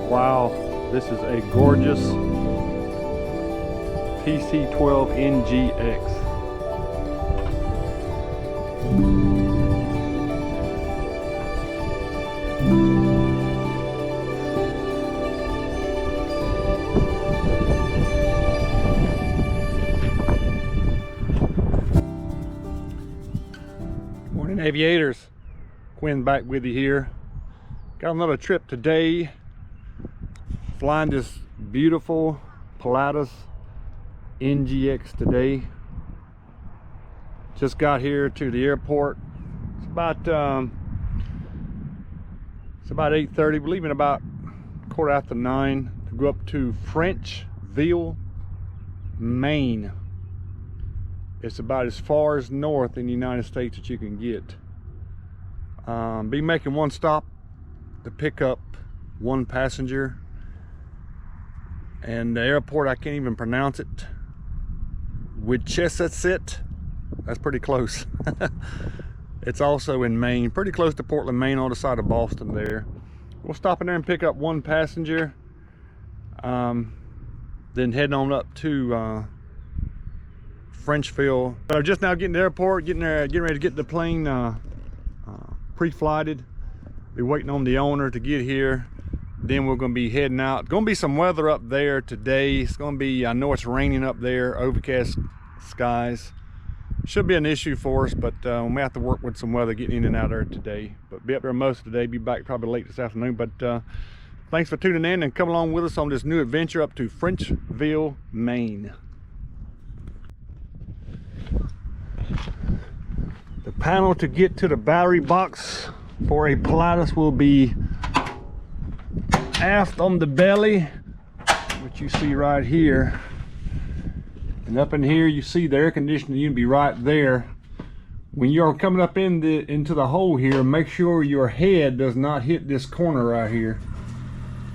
Wow, this is a gorgeous PC12 NGX. Morning, aviators. Quinn back with you here. Got another trip today. Flying this beautiful Pilatus NGX today. Just got here to the airport. It's about 8:30. We're leaving about 9:15 to go up to Frenchville, Maine. It's about as far as north in the United States that you can get. Be making one stop to pick up one passenger. And the airport, I can't even pronounce it. Wichita. That's pretty close. It's also in Maine, pretty close to Portland, Maine, on the side of Boston there. We'll stop in there and pick up one passenger. Then heading on up to Frenchville. So just now getting to the airport, getting ready to get the plane pre-flighted. Be waiting on the owner to get here. Then we're going to be heading out. It's going to be some weather up there today. It's going to be, I know it's raining up there, overcast skies. Should be an issue for us, but we may have to work with some weather getting in and out of there today. But be up there most of the day, be back probably late this afternoon. But thanks for tuning in and come along with us on this new adventure up to Frenchville, Maine. The panel to get to the battery box for a Pilatus will be aft on the belly, which you see right here, and up in here you see the air conditioning unit be right there. When you're coming up into the hole here, make sure your head does not hit this corner right here.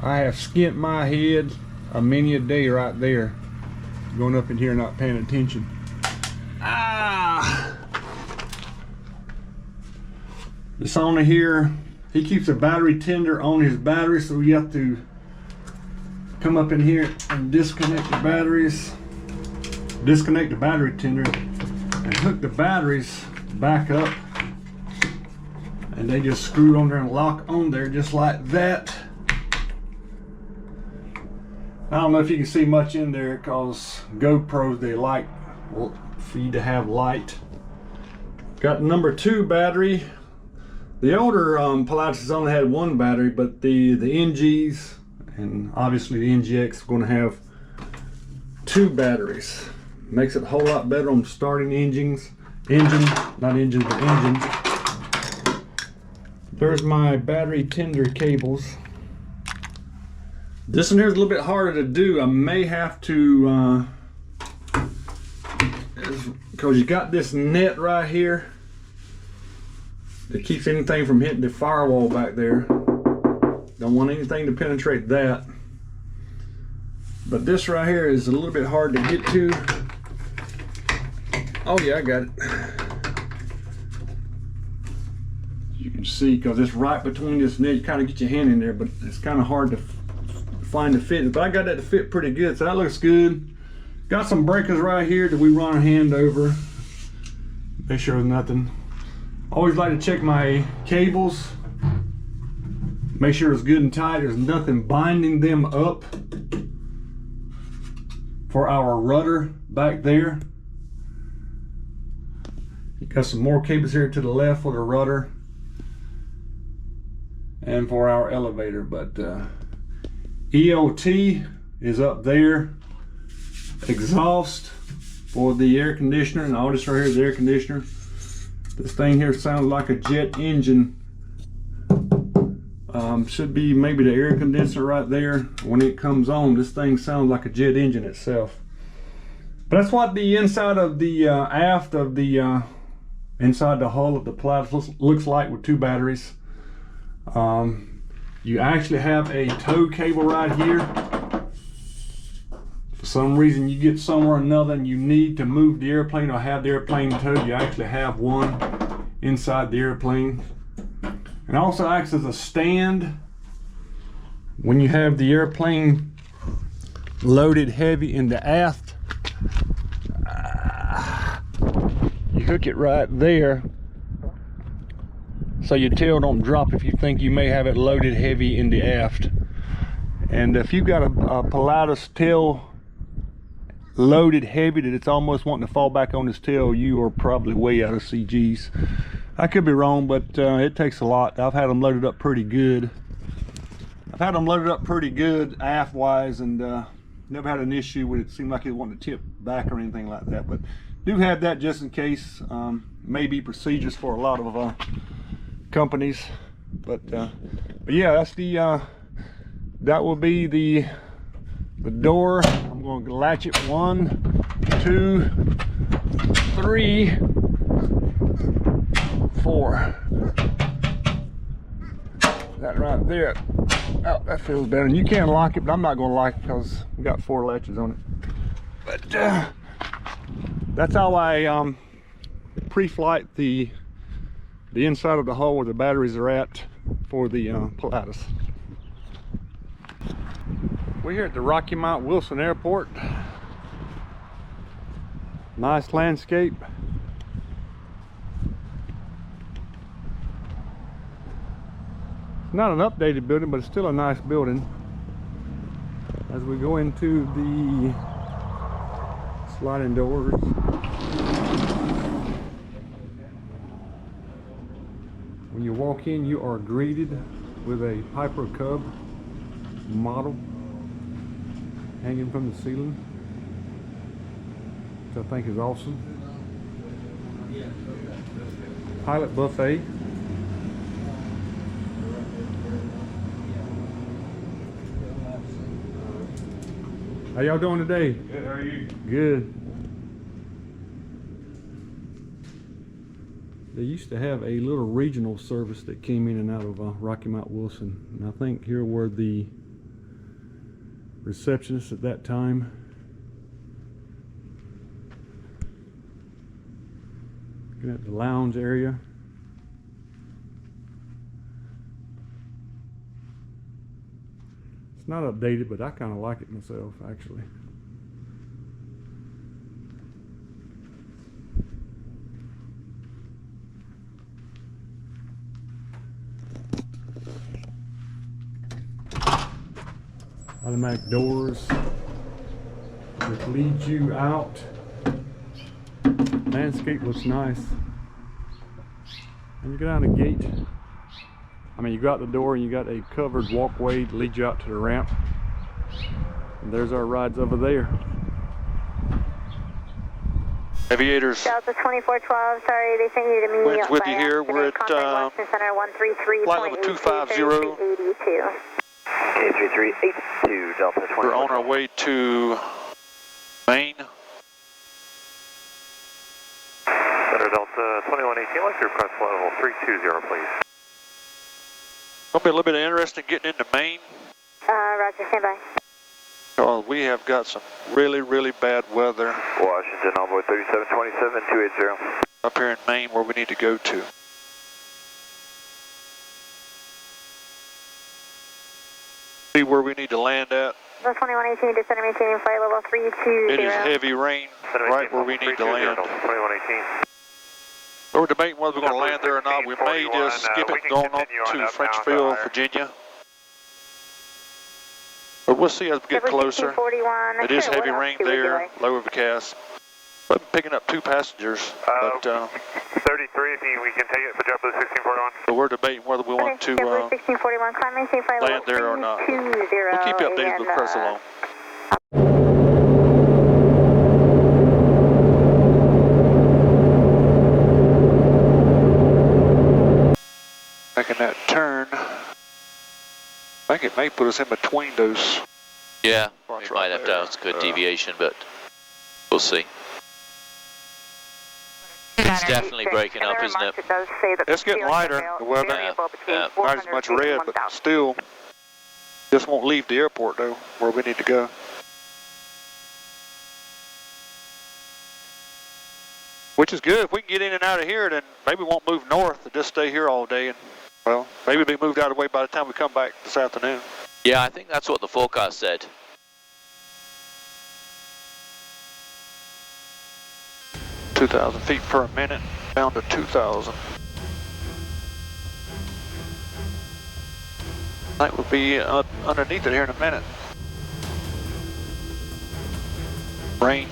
I have skint my head many a day right there, going up in here not paying attention. This owner here, he keeps a battery tender on his battery, so you have to come up in here and disconnect the batteries, disconnect the battery tender, and hook the batteries back up. And they just screw on there and lock on there just like that. I don't know if you can see much in there because GoPros, they like for you to have light. Got number 2 battery. The older Pilatus only had one battery, but the NGs and obviously the NGX are going to have 2 batteries. Makes it a whole lot better on starting engines. There's my battery tender cables. This one here is a little bit harder to do. I may have to, because you got this net right here that keeps anything from hitting the firewall back there. Don't want anything to penetrate that. But this right here is a little bit hard to get to. Oh yeah, I got it. You can see, because it's right between this net. You kind of get your hand in there, but it's kind of hard to find the fit. But I got that to fit pretty good, so that looks good. Got some breakers right here that we run our hand over. Make sure there's nothing. Always like to check my cables. Make sure it's good and tight. There's nothing binding them up for our rudder back there. You got some more cables here to the left for the rudder and for our elevator. But ELT is up there. Exhaust for the air conditioner, and all this right here is the air conditioner. This thing here sounds like a jet engine. Should be maybe the air condenser right there. When it comes on, this thing sounds like a jet engine itself. But that's what the inside of the aft of the inside the hull of the Pilatus looks like with 2 batteries. You actually have a tow cable right here. For some reason you get somewhere or another and you need to move the airplane or have the airplane towed, you actually have one inside the airplane. and also acts as a stand when you have the airplane loaded heavy in the aft. You hook it right there so your tail don't drop if you think you may have it loaded heavy in the aft. And if you've got a Pilatus tail loaded heavy that it's almost wanting to fall back on his tail, you are probably way out of CGs. I could be wrong, but it takes a lot. I've had them loaded up pretty good. Aft wise, and never had an issue with it. Seemed like it wanted to tip back or anything like that, but do have that just in case. May be procedures for a lot of companies, but yeah, that's the that will be the door. I'm going to latch it 1, 2, 3, 4. That right there. Oh, that feels better. And you can lock it, but I'm not going to lock it because we got 4 latches on it. But that's how I pre-flight the inside of the hull where the batteries are at for the Pilatus. We're here at the Rocky Mount Wilson Airport. Nice landscape. It's not an updated building, but it's still a nice building. As we go into the sliding doors. When you walk in, you are greeted with a Piper Cub model hanging from the ceiling, which I think is awesome. Pilot buffet. How y'all doing today? Good, how are you? Good. They used to have a little regional service that came in and out of Rocky Mount Wilson, and I think here were the receptionists at that time. Looking at the lounge area. It's not updated, but I kind of like it myself, actually. Automatic doors which lead you out. Landscape looks nice. And you go down the gate. I mean, you go out the door and you got a covered walkway to lead you out to the ramp. And there's our rides over there. Aviators. Delta 2412, sorry, they sent you to me. Quinn's with you here. We're at Center 133. flight level 250. K3382, Delta 24. We're on our way to Maine. Center Delta 2118, let's request flight level 320, please. Gonna be a little bit interesting getting into Maine. Roger, stand by. We have got some really, really bad weather. Washington, envoy 3727, 280. Up here in Maine where we need to go to. See where we need to land at. 2118, descend maintaining flight level 320. It is heavy rain right where we need to land. 2118. We're debating whether we're going to land there or not. We may just skip it going on to Frenchville, Virginia. But we'll see as we get closer. It is heavy rain there, low overcast. I'm picking up 2 passengers, but 33, if we can take it for JetBlue 1641. but we're debating whether we want to 1641, climb maintain flight land there or not. We'll keep you updated with the press along. Making that turn, I think it may put us in between those. Yeah, we might have to have good deviation, but we'll see. It's definitely breaking up, isn't it? It's getting lighter, the weather. Not as much red, but still, just won't leave the airport though, where we need to go. Which is good. If we can get in and out of here, then maybe we won't move north and just stay here all day and Well, maybe it'll be moved out of the way by the time we come back this afternoon. Yeah, I think that's what the forecast said. 2,000 feet per minute, down to 2,000. That will be underneath it here in a minute. Rain.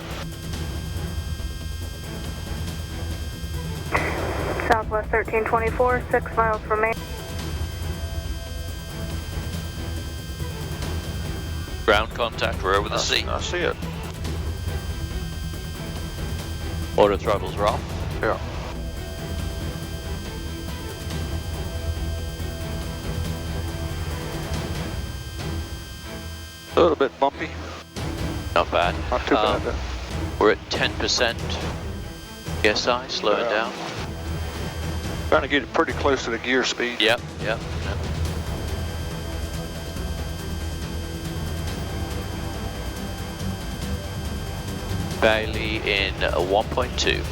Southwest 1324, 6 miles from Maine. Ground contact, we're over the sea. I see it. Auto throttles are off. Yeah. A little bit bumpy. Not bad. Not too bad. We're at 10% PSI, slowing down. Trying to get it pretty close to the gear speed. Yep. Bailey in 1.2.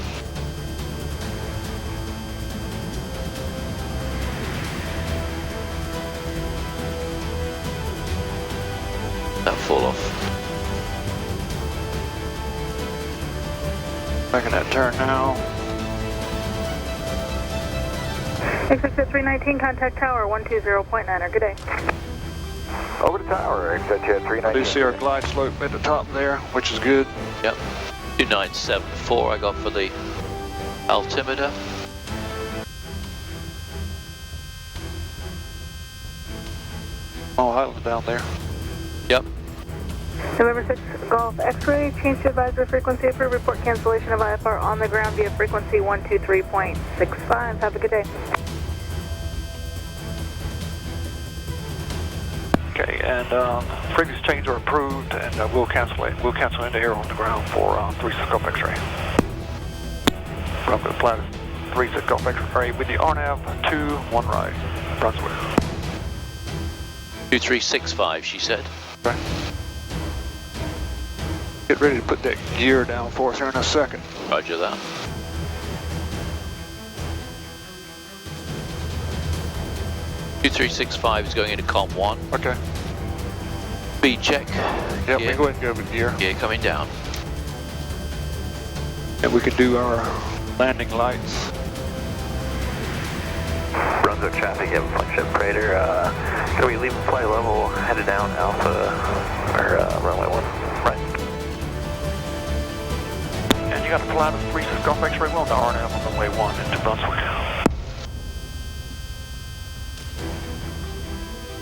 That'll fall off. Making that turn now. Exit 319, contact tower 120.9er. Good day. Over the tower, exit 319. I do see our glide slope at the top there, which is good. Yep. 2974 I got for the altimeter. Oh, Highland down there. Yep. November 6 Golf X-ray, change to advisory frequency for report cancellation of IFR on the ground via frequency 123.65. Have a good day. Okay, and frequency changes are approved, and we'll cancel it. We'll cancel into air on the ground for 36 Golf X-ray. From the Pilatus 36 Golf X-ray with the RNAV 2-1 right, Brunswick. 2365, she said. Okay. Get ready to put that gear down for us here in a second. Roger that. (2365) is going into COM 1. Okay. Speed check. Yeah, we go ahead and go with gear. Gear coming down. And we can do our landing lights. Brunswick traffic, you have a flagship freighter. Can we leave flight level, headed down Alpha, or runway 1, right? And you got a Pilatus 36 Golf X-ray well, the RNAV on runway 1 into Brunswick.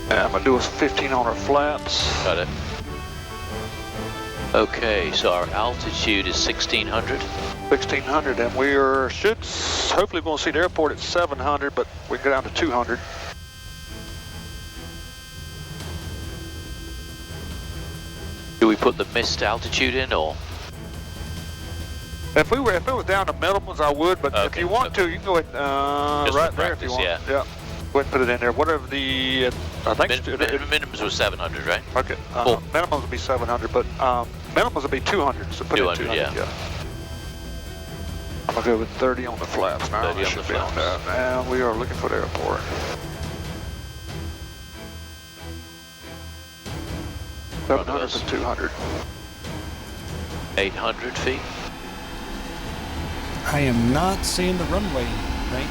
And I'm going to do a 15 on our flaps. Got it. Okay, so our altitude is 1600. 1600, and we are hopefully we'll see the airport at 700, but we can go down to 200. Do we put the missed altitude in, or? If it was down to minimums, I would, but Okay. if you want to, you can go ahead right there if you want. Yeah. Go ahead and put it in there. Whatever the, I think Minimums were 700, right? okay, Cool. minimums would be 700, but minimums would be 200, so put 200, it 200, yeah. I'm going to go with 30 on the flaps now. 30 on the flaps. And we are looking for the airport. Front of 700 us. to 200. 800 feet. I am not seeing the runway, right?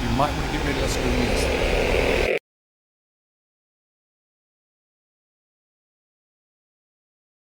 You might want to get rid of us doing this.